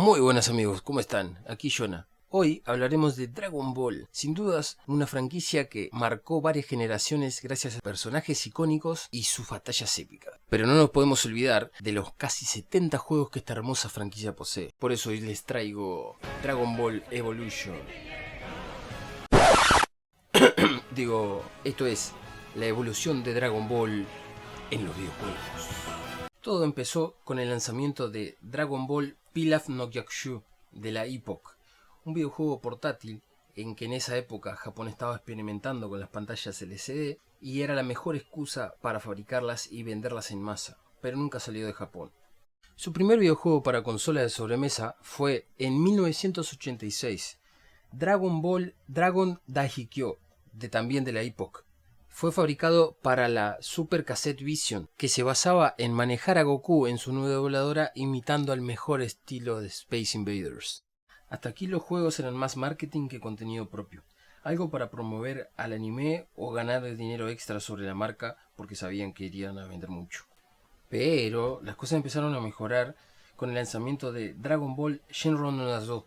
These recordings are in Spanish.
Muy buenas amigos, ¿cómo están? Aquí Jonah. Hoy hablaremos de Dragon Ball, sin dudas una franquicia que marcó varias generaciones gracias a personajes icónicos y sus batallas épicas. Pero no nos podemos olvidar de los casi 70 juegos que esta hermosa franquicia posee. Por eso hoy les traigo Dragon Ball Evolution. Esto es la evolución de Dragon Ball en los videojuegos. Todo empezó con el lanzamiento de Dragon Ball Pilaf no Yakusho de la Epoch, un videojuego portátil en que en esa época Japón estaba experimentando con las pantallas LCD y era la mejor excusa para fabricarlas y venderlas en masa, pero nunca salió de Japón. Su primer videojuego para consola de sobremesa fue en 1986, Dragon Ball Dragon Daihikyo, también de la Epoch. Fue fabricado para la Super Cassette Vision, que se basaba en manejar a Goku en su nube voladora imitando al mejor estilo de Space Invaders. Hasta aquí los juegos eran más marketing que contenido propio, algo para promover al anime o ganar dinero extra sobre la marca porque sabían que irían a vender mucho. Pero las cosas empezaron a mejorar con el lanzamiento de Dragon Ball Shenron no Nazo,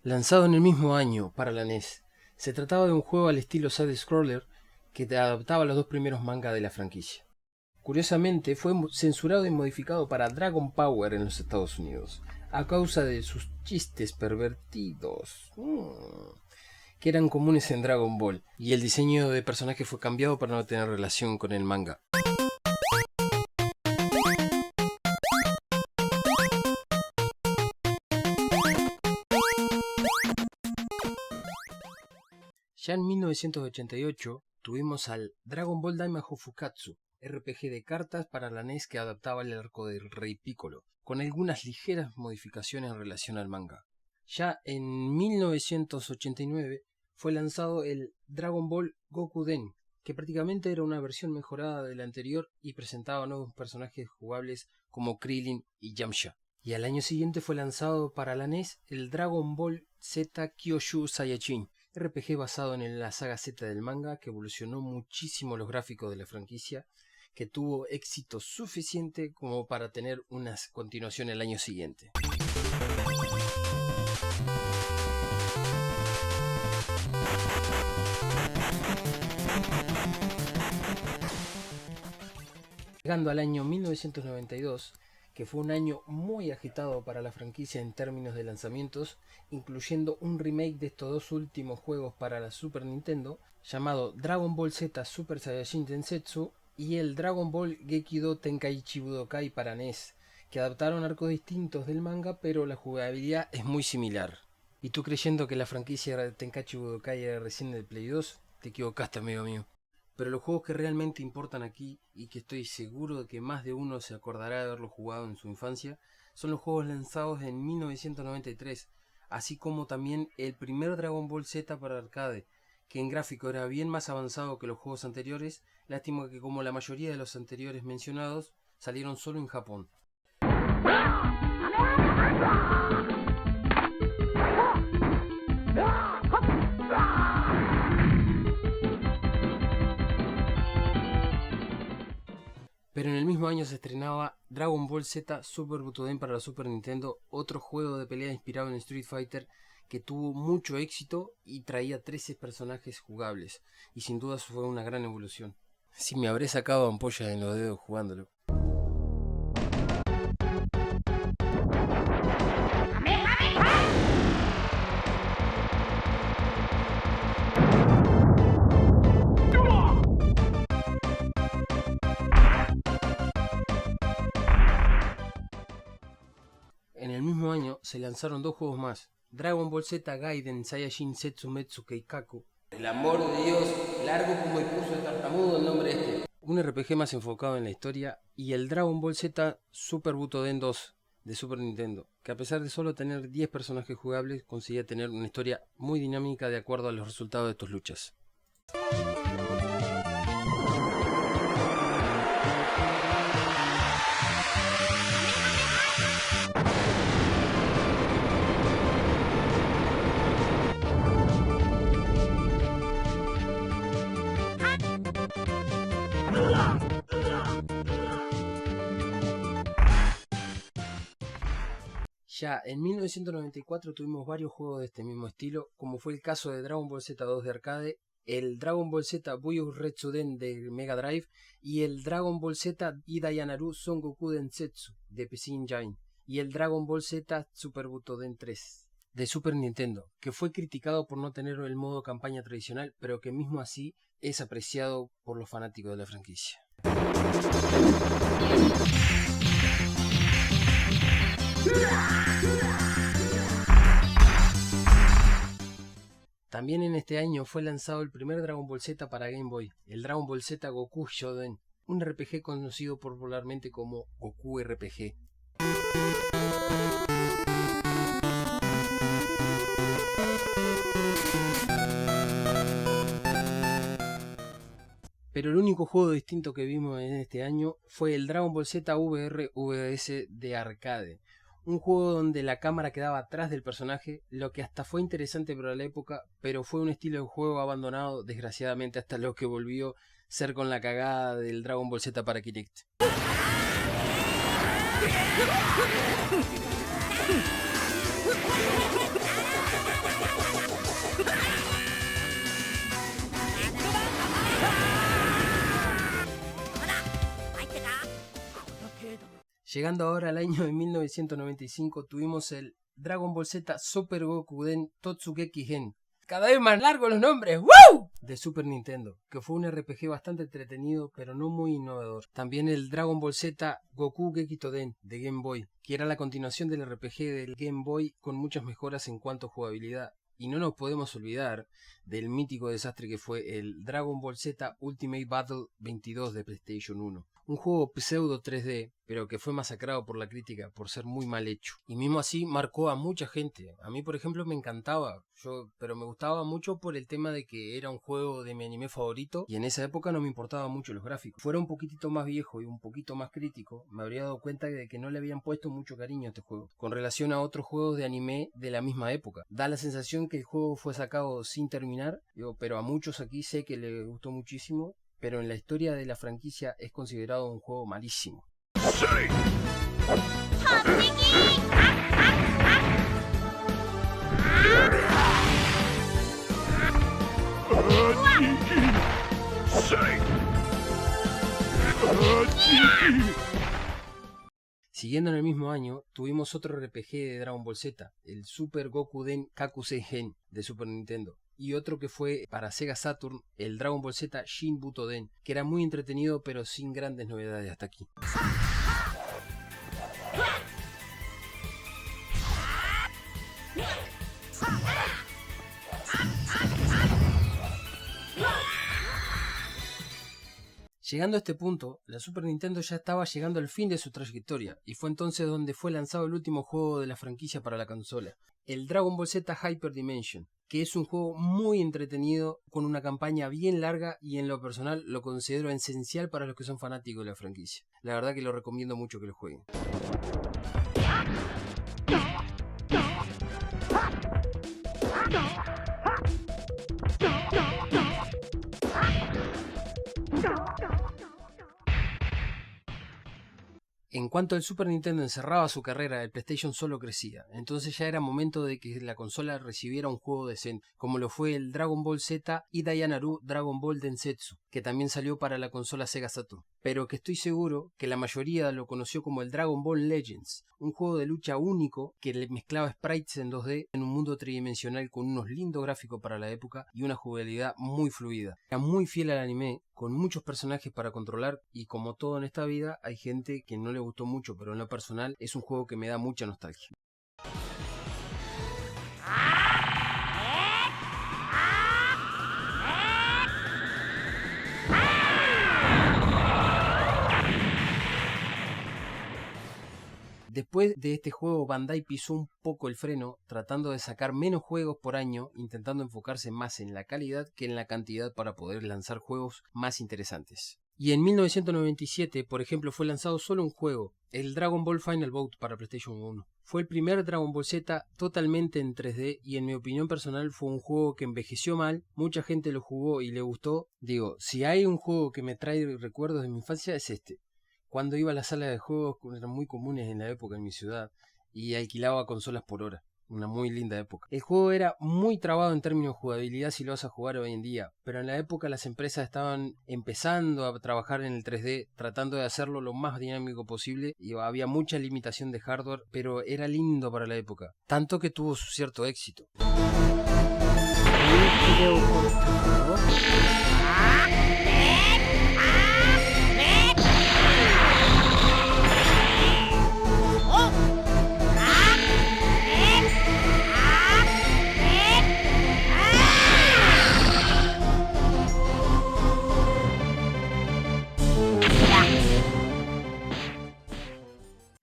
lanzado en el mismo año para la NES. Se trataba de un juego al estilo side-scroller que adaptaba los dos primeros mangas de la franquicia. Curiosamente, fue censurado y modificado para Dragon Power en los Estados Unidos, a causa de sus chistes pervertidos, que eran comunes en Dragon Ball, y el diseño de personaje fue cambiado para no tener relación con el manga. Ya en 1988 tuvimos al Dragon Ball Daimajo Fukatsu, RPG de cartas para la NES que adaptaba el arco del Rey Piccolo, con algunas ligeras modificaciones en relación al manga. Ya en 1989 fue lanzado el Dragon Ball Gokuden, que prácticamente era una versión mejorada de la anterior y presentaba nuevos personajes jugables como Krillin y Yamcha. Y al año siguiente fue lanzado para la NES el Dragon Ball Z Kyoshu Saiyajin, RPG basado en la saga Z del manga que evolucionó muchísimo los gráficos de la franquicia, que tuvo éxito suficiente como para tener una continuación el año siguiente. Llegando al año 1992, que fue un año muy agitado para la franquicia en términos de lanzamientos, incluyendo un remake de estos dos últimos juegos para la Super Nintendo, llamado Dragon Ball Z Super Saiyajin Densetsu y el Dragon Ball Gekido Tenkaichi Budokai para NES, que adaptaron arcos distintos del manga, pero la jugabilidad es muy similar. ¿Y tú creyendo que la franquicia de Tenkaichi Budokai era recién del Play 2? Te equivocaste, amigo mío. Pero los juegos que realmente importan aquí, y que estoy seguro de que más de uno se acordará de haberlo jugado en su infancia, son los juegos lanzados en 1993, así como también el primer Dragon Ball Z para arcade, que en gráfico era bien más avanzado que los juegos anteriores, lástima que como la mayoría de los anteriores mencionados, salieron solo en Japón. Pero en el mismo año se estrenaba Dragon Ball Z Super Butoden para la Super Nintendo, otro juego de pelea inspirado en Street Fighter que tuvo mucho éxito y traía 13 personajes jugables, y sin duda fue una gran evolución. Si me habré sacado ampollas en los dedos jugándolo. En el mismo año se lanzaron dos juegos más, Dragon Ball Z Gaiden Saiyajin Setsumetsu Keikaku. El amor de Dios, largo como el curso de tartamudo el nombre este. Un RPG más enfocado en la historia, y el Dragon Ball Z Super Butoden 2 de Super Nintendo, que a pesar de solo tener 10 personajes jugables, conseguía tener una historia muy dinámica de acuerdo a los resultados de tus luchas. Ya en 1994 tuvimos varios juegos de este mismo estilo, como fue el caso de Dragon Ball Z2 de arcade, el Dragon Ball Z Buyouretsu-den de Mega Drive y el Dragon Ball Z Idayanaru Son Goku Densetsu de PC Engine y el Dragon Ball Z Super Butoden 3 de Super Nintendo, que fue criticado por no tener el modo campaña tradicional, pero que mismo así es apreciado por los fanáticos de la franquicia. También en este año fue lanzado el primer Dragon Ball Z para Game Boy, el Dragon Ball Z Goku Shoden, un RPG conocido popularmente como Goku RPG. Pero el único juego distinto que vimos en este año fue el Dragon Ball Z VR VS de arcade. Un juego donde la cámara quedaba atrás del personaje, lo que hasta fue interesante para la época, pero fue un estilo de juego abandonado desgraciadamente hasta lo que volvió a ser con la cagada del Dragon Ball Z para Kinect. Llegando ahora al año de 1995 tuvimos el Dragon Ball Z Super Gokuden Totsugeki Gen. Cada vez más largos los nombres, ¡wow! De Super Nintendo, que fue un RPG bastante entretenido pero no muy innovador. También el Dragon Ball Z Goku Gekitoden de Game Boy, que era la continuación del RPG del Game Boy con muchas mejoras en cuanto a jugabilidad. Y no nos podemos olvidar del mítico desastre que fue el Dragon Ball Z Ultimate Battle 22 de PlayStation 1. Un juego pseudo 3D, pero que fue masacrado por la crítica por ser muy mal hecho. Y mismo así marcó a mucha gente. A mí, por ejemplo, me encantaba. Pero me gustaba mucho por el tema de que era un juego de mi anime favorito. Y en esa época no me importaban mucho los gráficos. Fuera un poquitito más viejo y un poquito más crítico, me habría dado cuenta de que no le habían puesto mucho cariño a este juego. Con relación a otros juegos de anime de la misma época. Da la sensación que el juego fue sacado sin terminar. Pero a muchos aquí sé que les gustó muchísimo. Pero en la historia de la franquicia es considerado un juego malísimo. Siguiendo en el mismo año, tuvimos otro RPG de Dragon Ball Z, el Super Gokuden Kakusei Gen de Super Nintendo. Y otro que fue para Sega Saturn, el Dragon Ball Z Shin Butoden, que era muy entretenido pero sin grandes novedades hasta aquí. Llegando a este punto, la Super Nintendo ya estaba llegando al fin de su trayectoria, y fue entonces donde fue lanzado el último juego de la franquicia para la consola, el Dragon Ball Z Hyper Dimension, que es un juego muy entretenido, con una campaña bien larga y en lo personal lo considero esencial para los que son fanáticos de la franquicia. La verdad que lo recomiendo mucho que lo jueguen. En cuanto el Super Nintendo encerraba su carrera, el PlayStation solo crecía, entonces ya era momento de que la consola recibiera un juego decente, como lo fue el Dragon Ball Z Idayanaru Dragon Ball Densetsu, que también salió para la consola Sega Saturn, pero que estoy seguro que la mayoría lo conoció como el Dragon Ball Legends, un juego de lucha único que le mezclaba sprites en 2D en un mundo tridimensional con unos lindos gráficos para la época y una jugabilidad muy fluida. Era muy fiel al anime, con muchos personajes para controlar, y como todo en esta vida hay gente que no le gustó mucho, pero en lo personal es un juego que me da mucha nostalgia. Después de este juego, Bandai pisó un poco el freno, tratando de sacar menos juegos por año, intentando enfocarse más en la calidad que en la cantidad para poder lanzar juegos más interesantes. Y en 1997, por ejemplo, fue lanzado solo un juego, el Dragon Ball Final Bout para PlayStation 1. Fue el primer Dragon Ball Z totalmente en 3D y en mi opinión personal fue un juego que envejeció mal, mucha gente lo jugó y le gustó. Digo, si hay un juego que me trae recuerdos de mi infancia es este. Cuando iba a la sala de juegos, eran muy comunes en la época en mi ciudad, y alquilaba consolas por hora. Una muy linda época. El juego era muy trabado en términos de jugabilidad si lo vas a jugar hoy en día, pero en la época las empresas estaban empezando a trabajar en el 3D, tratando de hacerlo lo más dinámico posible, y había mucha limitación de hardware, pero era lindo para la época, tanto que tuvo su cierto éxito.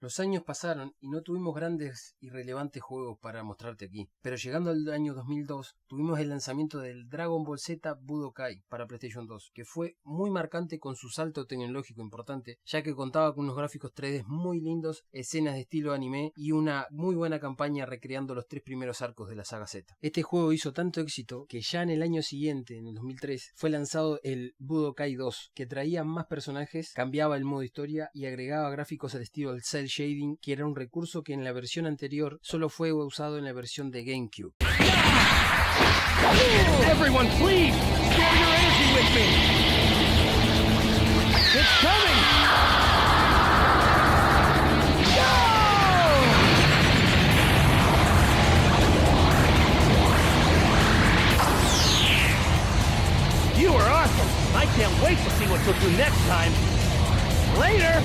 Los años pasaron y no tuvimos grandes y relevantes juegos para mostrarte aquí, pero llegando al año 2002 tuvimos el lanzamiento del Dragon Ball Z Budokai para PlayStation 2, que fue muy marcante con su salto tecnológico importante, ya que contaba con unos gráficos 3D muy lindos, escenas de estilo anime y una muy buena campaña recreando los 3 primeros arcos de la saga Z. Este juego hizo tanto éxito que ya en el año siguiente, en el 2003, fue lanzado el Budokai 2, que traía más personajes, cambiaba el modo historia y agregaba gráficos al estilo del cel shading, que era un recurso que en la versión anterior solo fue usado en la versión de GameCube. Everyone, please, share your energy with me. It's coming. Go! You are awesome. I can't wait to see what you'll do next time. Later.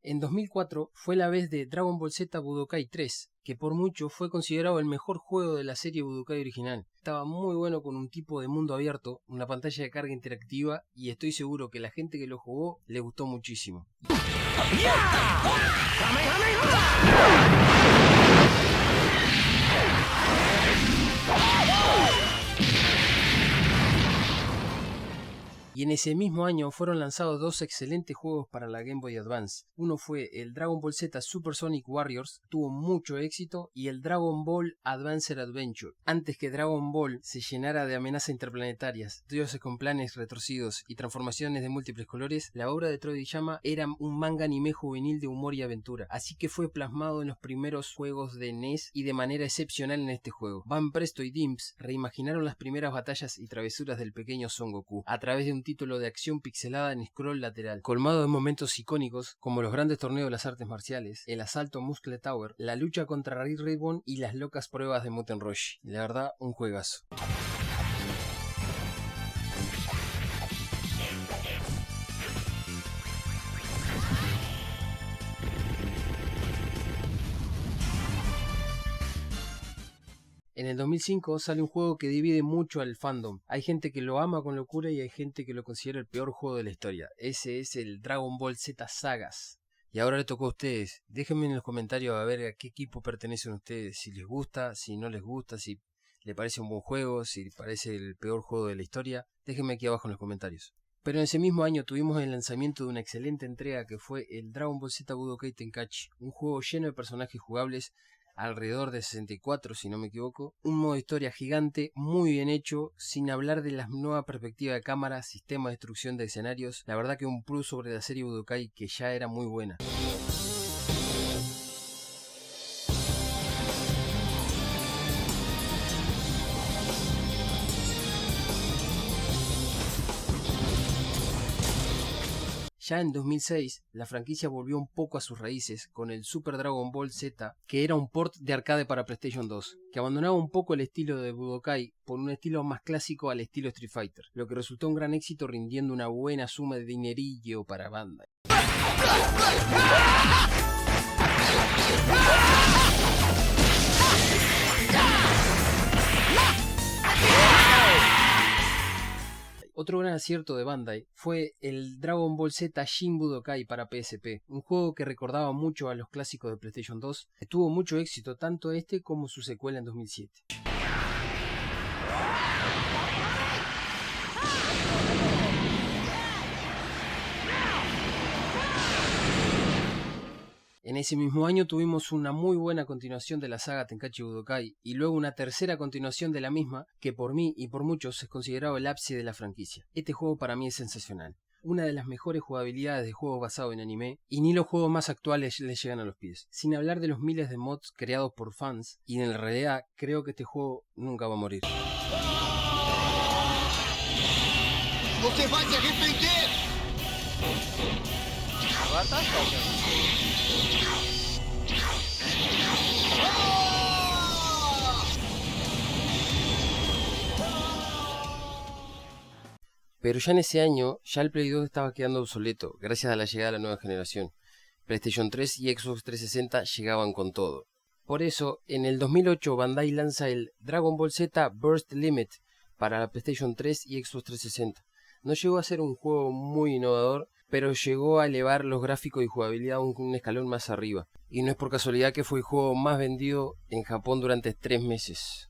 En 2004 fue la vez de Dragon Ball Z Budokai 3, que por mucho fue considerado el mejor juego de la serie Budokai original. Estaba muy bueno con un tipo de mundo abierto, una pantalla de carga interactiva y estoy seguro que la gente que lo jugó le gustó muchísimo. Y en ese mismo año fueron lanzados 2 excelentes juegos para la Game Boy Advance. Uno fue el Dragon Ball Z Super Sonic Warriors, tuvo mucho éxito, y el Dragon Ball Advanced Adventure. Antes que Dragon Ball se llenara de amenazas interplanetarias, dioses con planes retorcidos y transformaciones de múltiples colores, la obra de Toriyama era un manga anime juvenil de humor y aventura, así que fue plasmado en los primeros juegos de NES y de manera excepcional en este juego. Van Presto y Dimps reimaginaron las primeras batallas y travesuras del pequeño Son Goku a través de un título de acción pixelada en scroll lateral, colmado de momentos icónicos como los grandes torneos de las artes marciales, el asalto a Muscle Tower, la lucha contra Red Ribbon y las locas pruebas de Muten Roshi. La verdad, un juegazo. En el 2005 sale un juego que divide mucho al fandom. Hay gente que lo ama con locura y hay gente que lo considera el peor juego de la historia. Ese es el Dragon Ball Z Sagas. Y ahora le tocó a ustedes. Déjenme en los comentarios a ver a qué equipo pertenecen ustedes. Si les gusta, si no les gusta, si les parece un buen juego, si les parece el peor juego de la historia. Déjenme aquí abajo en los comentarios. Pero en ese mismo año tuvimos el lanzamiento de una excelente entrega que fue el Dragon Ball Z Budokai Tenkaichi. Un juego lleno de personajes jugables, alrededor de 64 si no me equivoco, un modo historia gigante, muy bien hecho, sin hablar de la nueva perspectiva de cámara, sistema de destrucción de escenarios, la verdad que un plus sobre la serie Budokai que ya era muy buena. Ya en 2006, la franquicia volvió un poco a sus raíces con el Super Dragon Ball Z, que era un port de arcade para PlayStation 2, que abandonaba un poco el estilo de Budokai por un estilo más clásico al estilo Street Fighter, lo que resultó un gran éxito rindiendo una buena suma de dinerillo para Bandai. Otro gran acierto de Bandai fue el Dragon Ball Z Shin Budokai para PSP, un juego que recordaba mucho a los clásicos de PlayStation 2, que tuvo mucho éxito tanto este como su secuela en 2007. En ese mismo año tuvimos una muy buena continuación de la saga Tenkaichi Budokai y luego una tercera continuación de la misma que por mí y por muchos es considerado el ápice de la franquicia. Este juego para mí es sensacional. una de las mejores jugabilidades de juegos basados en anime, y ni los juegos más actuales le llegan a los pies. Sin hablar de los miles de mods creados por fans, y en realidad creo que este juego nunca va a morir. Você vai se arrepender! Agora tá certo. Pero ya en ese año, ya el Play 2 estaba quedando obsoleto, gracias a la llegada de la nueva generación. PlayStation 3 y Xbox 360 llegaban con todo. Por eso, en el 2008 Bandai lanza el Dragon Ball Z Burst Limit para la PlayStation 3 y Xbox 360. No llegó a ser un juego muy innovador, pero llegó a elevar los gráficos y jugabilidad un escalón más arriba. Y no es por casualidad que fue el juego más vendido en Japón durante 3 meses.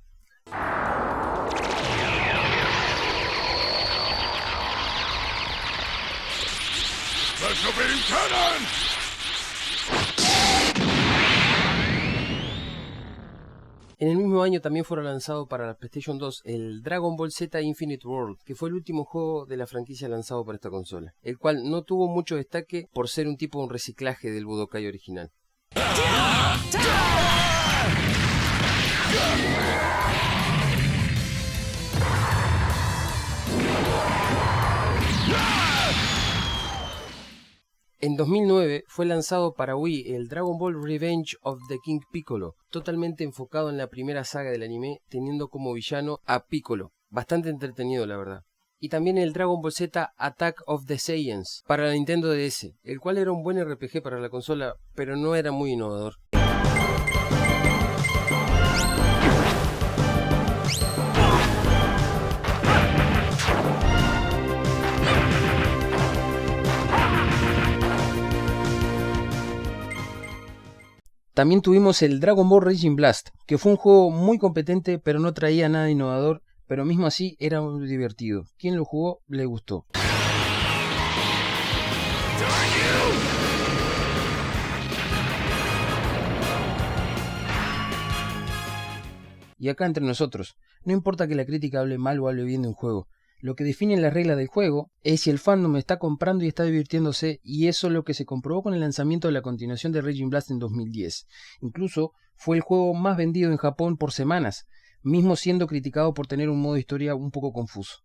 En el mismo año también fue lanzado para la PlayStation 2 el Dragon Ball Z Infinite World, que fue el último juego de la franquicia lanzado para esta consola, el cual no tuvo mucho destaque por ser un tipo de reciclaje del Budokai original. En 2009 fue lanzado para Wii el Dragon Ball Revenge of the King Piccolo, totalmente enfocado en la primera saga del anime, teniendo como villano a Piccolo. Bastante entretenido, la verdad. Y también el Dragon Ball Z Attack of the Saiyans para la Nintendo DS, el cual era un buen RPG para la consola, pero no era muy innovador. También tuvimos el Dragon Ball Raging Blast, que fue un juego muy competente pero no traía nada innovador, pero mismo así era muy divertido. Quien lo jugó le gustó. Y acá entre nosotros, no importa que la crítica hable mal o hable bien de un juego, lo que define las reglas del juego es si el fandom está comprando y está divirtiéndose, y eso es lo que se comprobó con el lanzamiento de la continuación de Raging Blast en 2010. Incluso fue el juego más vendido en Japón por semanas, mismo siendo criticado por tener un modo historia un poco confuso.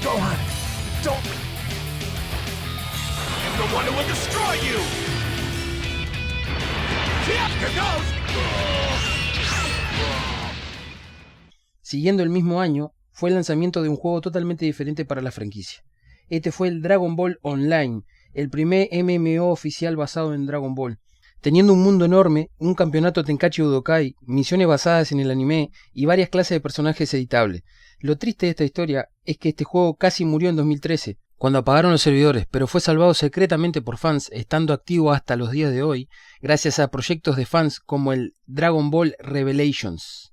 Gohan, don't. I'm the one who will destroy you. Here goes. Siguiendo el mismo año, fue el lanzamiento de un juego totalmente diferente para la franquicia. Este fue el Dragon Ball Online, el primer MMO oficial basado en Dragon Ball, teniendo un mundo enorme, un campeonato Tenkaichi Budokai, misiones basadas en el anime y varias clases de personajes editables. Lo triste de esta historia es que este juego casi murió en 2013, cuando apagaron los servidores, pero fue salvado secretamente por fans, estando activo hasta los días de hoy, gracias a proyectos de fans como el Dragon Ball Revelations.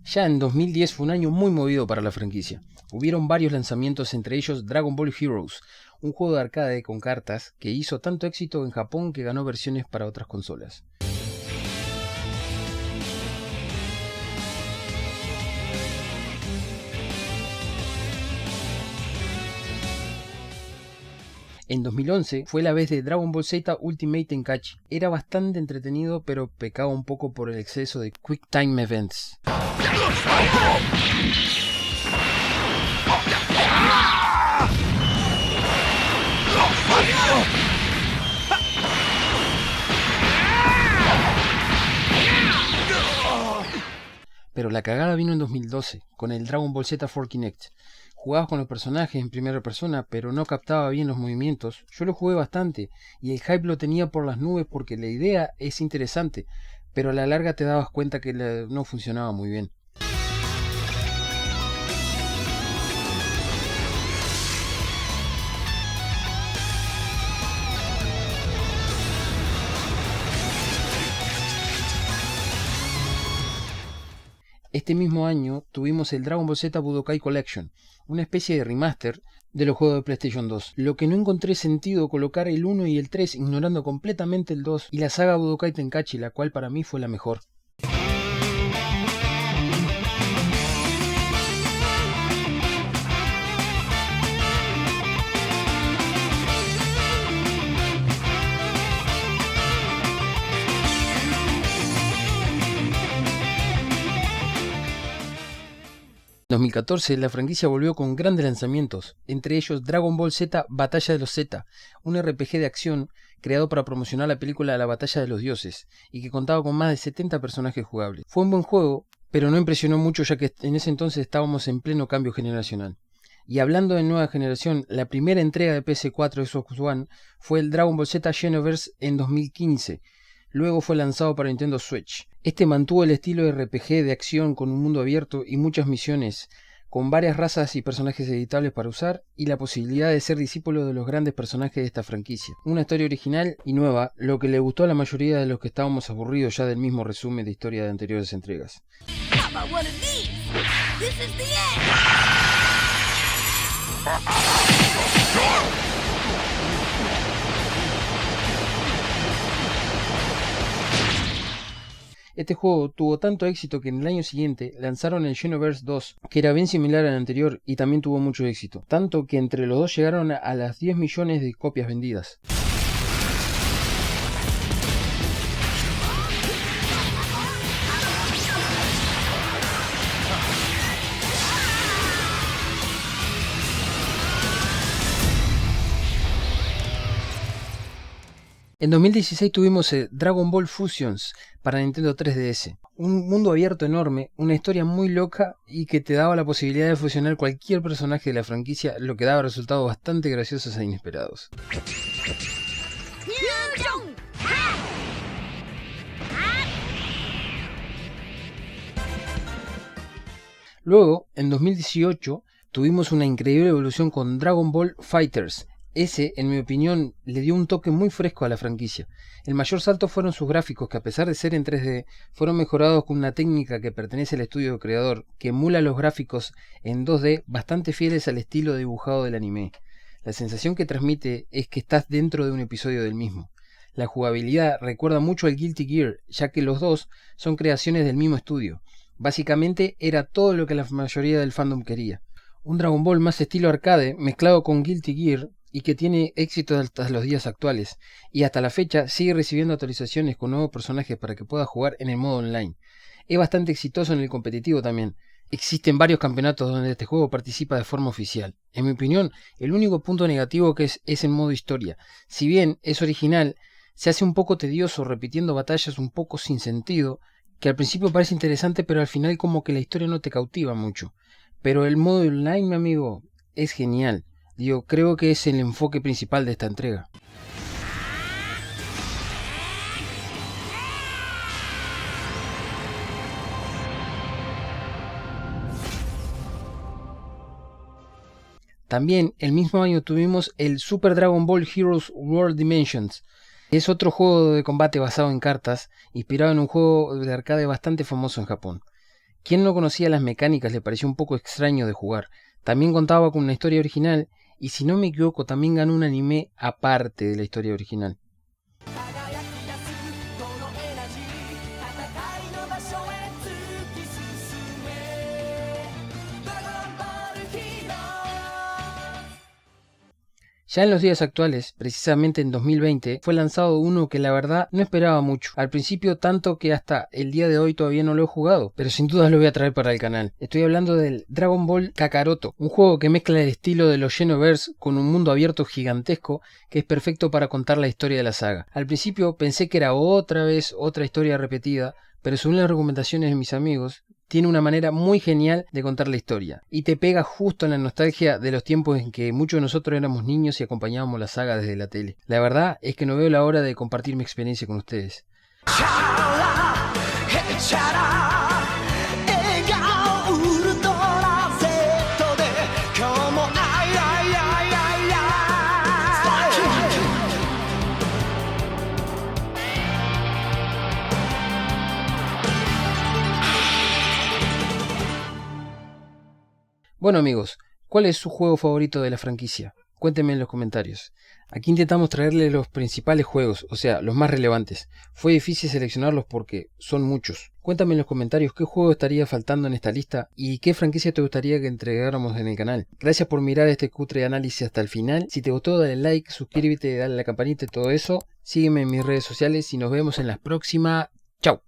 Ya en 2010 fue un año muy movido para la franquicia. Hubieron varios lanzamientos, entre ellos Dragon Ball Heroes, un juego de arcade con cartas que hizo tanto éxito en Japón que ganó versiones para otras consolas. En 2011 fue la vez de Dragon Ball Z Ultimate Tenkaichi. Era bastante entretenido, pero pecaba un poco por el exceso de Quick Time Events. Pero la cagada vino en 2012, con el Dragon Ball Z 4 Kinect. Jugabas con los personajes en primera persona, pero no captaba bien los movimientos. Yo lo jugué bastante, y el hype lo tenía por las nubes porque la idea es interesante, pero a la larga te dabas cuenta que no funcionaba muy bien. este mismo año tuvimos el Dragon Ball Z Budokai Collection, una especie de remaster de los juegos de PlayStation 2. Lo que no encontré sentido colocar el 1 y el 3 ignorando completamente el 2 y la saga Budokai Tenkaichi, la cual para mí fue la mejor. En 2014 la franquicia volvió con grandes lanzamientos, entre ellos Dragon Ball Z Batalla de los Z, un RPG de acción creado para promocionar la película La Batalla de los Dioses, y que contaba con más de 70 personajes jugables. Fue un buen juego, pero no impresionó mucho ya que en ese entonces estábamos en pleno cambio generacional. Y hablando de nueva generación, la primera entrega de PS4 y Xbox One fue el Dragon Ball Z Xenoverse en 2015. Luego fue lanzado para Nintendo Switch. Este mantuvo el estilo de RPG de acción con un mundo abierto y muchas misiones, con varias razas y personajes editables para usar, y la posibilidad de ser discípulo de los grandes personajes de esta franquicia. Una historia original y nueva, lo que le gustó a la mayoría de los que estábamos aburridos ya del mismo resumen de historia de anteriores entregas. Este juego tuvo tanto éxito que en el año siguiente lanzaron el Xenoverse 2, que era bien similar al anterior y también tuvo mucho éxito, tanto que entre los dos llegaron a las 10 millones de copias vendidas. En 2016 tuvimos Dragon Ball Fusions para Nintendo 3DS. Un mundo abierto enorme, una historia muy loca y que te daba la posibilidad de fusionar cualquier personaje de la franquicia, lo que daba resultados bastante graciosos e inesperados. Luego, en 2018, tuvimos una increíble evolución con Dragon Ball FighterZ. Ese, en mi opinión, le dio un toque muy fresco a la franquicia. El mayor salto fueron sus gráficos, que a pesar de ser en 3D, fueron mejorados con una técnica que pertenece al estudio creador, que emula los gráficos en 2D bastante fieles al estilo dibujado del anime. La sensación que transmite es que estás dentro de un episodio del mismo. La jugabilidad recuerda mucho al Guilty Gear, ya que los dos son creaciones del mismo estudio. Básicamente era todo lo que la mayoría del fandom quería. Un Dragon Ball más estilo arcade, mezclado con Guilty Gear, y que tiene éxito hasta los días actuales, y hasta la fecha sigue recibiendo actualizaciones con nuevos personajes para que pueda jugar en el modo online. Es bastante exitoso en el competitivo también. Existen varios campeonatos donde este juego participa de forma oficial. En mi opinión, el único punto negativo que es el modo historia. Si bien es original, se hace un poco tedioso repitiendo batallas un poco sin sentido, que al principio parece interesante pero al final como que la historia no te cautiva mucho. Pero el modo online, mi amigo, es genial. Creo que es el enfoque principal de esta entrega. También el mismo año tuvimos el Super Dragon Ball Heroes World Dimensions. Es otro juego de combate basado en cartas, inspirado en un juego de arcade bastante famoso en Japón. Quien no conocía las mecánicas le pareció un poco extraño de jugar. También contaba con una historia original y si no me equivoco también ganó un anime aparte de la historia original. Ya en los días actuales, precisamente en 2020, fue lanzado uno que la verdad no esperaba mucho. Al principio tanto que hasta el día de hoy todavía no lo he jugado, pero sin duda lo voy a traer para el canal. Estoy hablando del Dragon Ball Kakaroto, un juego que mezcla el estilo de los Xenoverse con un mundo abierto gigantesco que es perfecto para contar la historia de la saga. Al principio pensé que era otra vez otra historia repetida, pero según las recomendaciones de mis amigos, tiene una manera muy genial de contar la historia y te pega justo en la nostalgia de los tiempos en que muchos de nosotros éramos niños y acompañábamos la saga desde la tele. La verdad es que no veo la hora de compartir mi experiencia con ustedes. Bueno amigos, ¿cuál es su juego favorito de la franquicia? Cuéntenme en los comentarios. Aquí intentamos traerles los principales juegos, o sea, los más relevantes. Fue difícil seleccionarlos porque son muchos. Cuéntame en los comentarios qué juego estaría faltando en esta lista y qué franquicia te gustaría que entregáramos en el canal. Gracias por mirar este cutre análisis hasta el final. Si te gustó dale like, suscríbete, dale a la campanita y todo eso. Sígueme en mis redes sociales y nos vemos en la próxima. Chau.